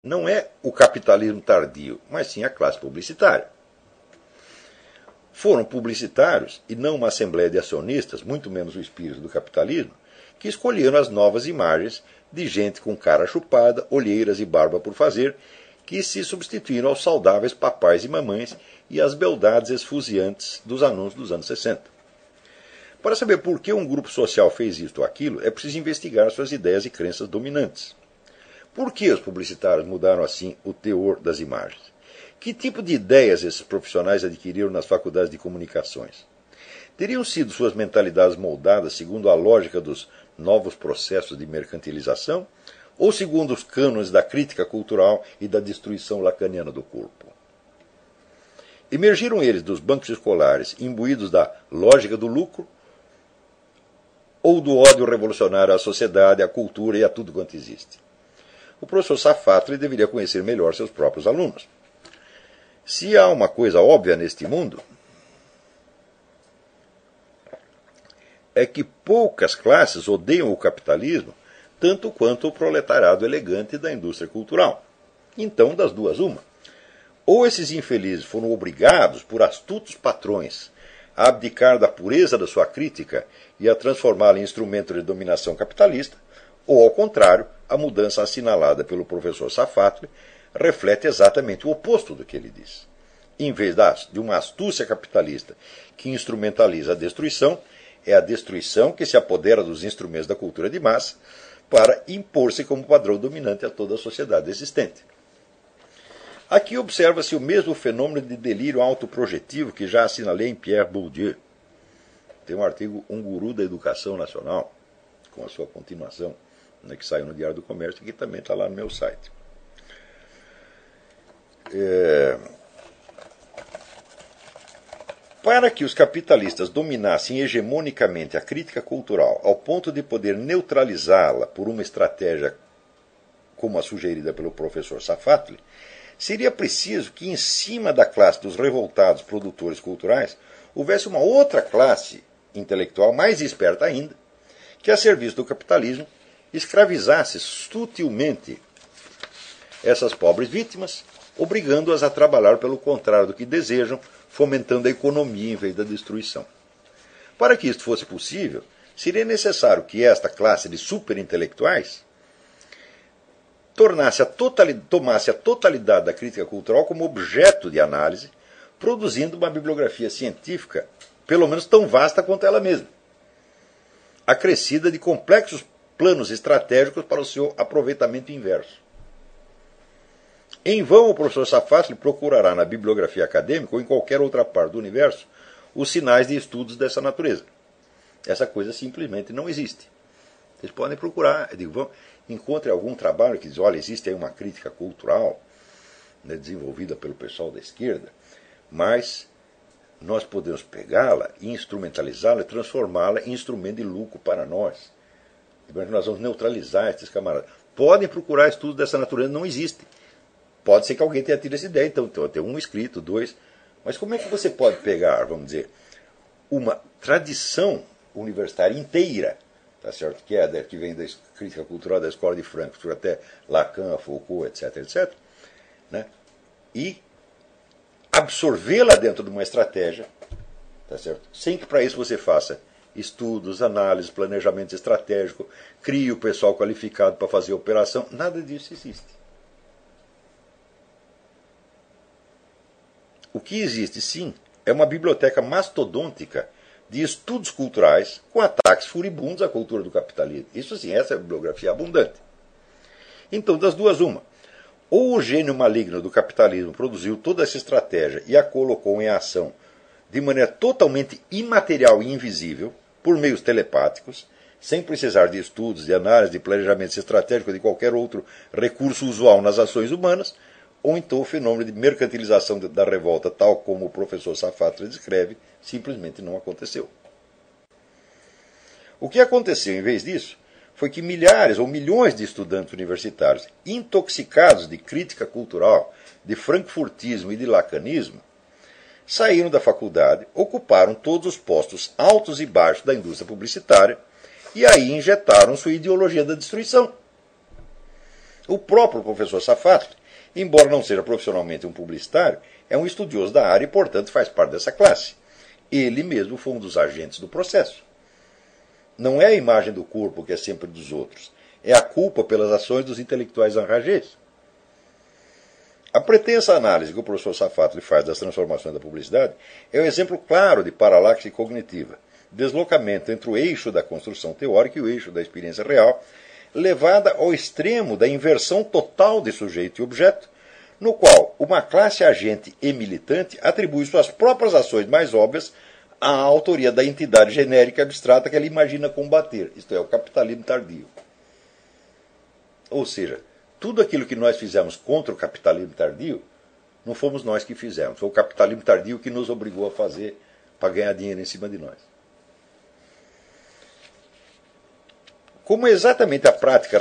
não é o capitalismo tardio, mas sim a classe publicitária. Foram publicitários, e não uma assembleia de acionistas, muito menos o espírito do capitalismo, que escolheram as novas imagens de gente com cara chupada, olheiras e barba por fazer, que se substituíram aos saudáveis papais e mamães e às beldades esfuziantes dos anúncios dos anos 60. Para saber por que um grupo social fez isto ou aquilo, é preciso investigar suas ideias e crenças dominantes. Por que os publicitários mudaram assim o teor das imagens? Que tipo de ideias esses profissionais adquiriram nas faculdades de comunicações? Teriam sido suas mentalidades moldadas segundo a lógica dos novos processos de mercantilização ou segundo os cânones da crítica cultural e da destruição lacaniana do corpo? Emergiram eles dos bancos escolares imbuídos da lógica do lucro ou do ódio revolucionário à sociedade, à cultura e a tudo quanto existe? O professor Safatli deveria conhecer melhor seus próprios alunos. Se há uma coisa óbvia neste mundo, é que poucas classes odeiam o capitalismo tanto quanto o proletariado elegante da indústria cultural. Então, das duas, uma. Ou esses infelizes foram obrigados por astutos patrões a abdicar da pureza da sua crítica e a transformá-la em instrumento de dominação capitalista, ou, ao contrário, a mudança assinalada pelo professor Safatli reflete exatamente o oposto do que ele diz. Em vez de uma astúcia capitalista que instrumentaliza a destruição, é a destruição que se apodera dos instrumentos da cultura de massa para impor-se como padrão dominante a toda a sociedade existente. Aqui observa-se o mesmo fenômeno de delírio autoprojetivo que já assinalei em Pierre Bourdieu. Tem um artigo Um Guru da Educação Nacional, com a sua continuação, que saiu no Diário do Comércio e que também está lá no meu site. Para que os capitalistas dominassem hegemonicamente a crítica cultural ao ponto de poder neutralizá-la por uma estratégia como a sugerida pelo professor Safatli, seria preciso que, em cima da classe dos revoltados produtores culturais, houvesse uma outra classe intelectual mais esperta ainda, que, a serviço do capitalismo, escravizasse sutilmente essas pobres vítimas, obrigando-as a trabalhar pelo contrário do que desejam, fomentando a economia em vez da destruição. Para que isto fosse possível, seria necessário que esta classe de superintelectuais tomasse a totalidade da crítica cultural como objeto de análise, produzindo uma bibliografia científica, pelo menos tão vasta quanto ela mesma, acrescida de complexos planos estratégicos para o seu aproveitamento inverso. Em vão, o professor Safatli procurará na bibliografia acadêmica ou em qualquer outra parte do universo os sinais de estudos dessa natureza. Essa coisa simplesmente não existe. Vocês podem procurar, encontre algum trabalho que diz, olha, existe aí uma crítica cultural, desenvolvida pelo pessoal da esquerda, mas nós podemos pegá-la, instrumentalizá-la e transformá-la em instrumento de lucro para nós. Nós vamos neutralizar esses camaradas. Podem procurar estudos dessa natureza, não existe. Pode ser que alguém tenha tido essa ideia, então tem um escrito, dois. Mas como é que você pode pegar, vamos dizer, uma tradição universitária inteira, tá certo? Que vem da crítica cultural da Escola de Frankfurt até Lacan, Foucault, etc., etc., né? E absorvê-la dentro de uma estratégia, tá certo? Sem que para isso você faça estudos, análises, planejamento estratégico, crie o pessoal qualificado para fazer a operação. Nada disso existe. O que existe, sim, é uma biblioteca mastodôntica de estudos culturais com ataques furibundos à cultura do capitalismo. Isso sim, essa é a bibliografia abundante. Então, das duas, uma. Ou o gênio maligno do capitalismo produziu toda essa estratégia e a colocou em ação de maneira totalmente imaterial e invisível, por meios telepáticos, sem precisar de estudos, de análise, de planejamento estratégico, de qualquer outro recurso usual nas ações humanas, ou então o fenômeno de mercantilização da revolta, tal como o professor Safatli descreve, simplesmente não aconteceu. O que aconteceu, em vez disso, foi que milhares ou milhões de estudantes universitários, intoxicados de crítica cultural, de frankfurtismo e de lacanismo, saíram da faculdade, ocuparam todos os postos altos e baixos da indústria publicitária e aí injetaram sua ideologia da destruição. O próprio professor Safatli, embora não seja profissionalmente um publicitário, é um estudioso da área e, portanto, faz parte dessa classe. Ele mesmo foi um dos agentes do processo. Não é a imagem do corpo que é sempre dos outros, é a culpa pelas ações dos intelectuais enragés. A pretensa análise que o professor Safatli faz das transformações da publicidade é um exemplo claro de paralaxe cognitiva, deslocamento entre o eixo da construção teórica e o eixo da experiência real, levada ao extremo da inversão total de sujeito e objeto, no qual uma classe agente e militante atribui suas próprias ações mais óbvias à autoria da entidade genérica abstrata que ela imagina combater, isto é, o capitalismo tardio. Ou seja, tudo aquilo que nós fizemos contra o capitalismo tardio, não fomos nós que fizemos, foi o capitalismo tardio que nos obrigou a fazer para ganhar dinheiro em cima de nós. Como exatamente a prática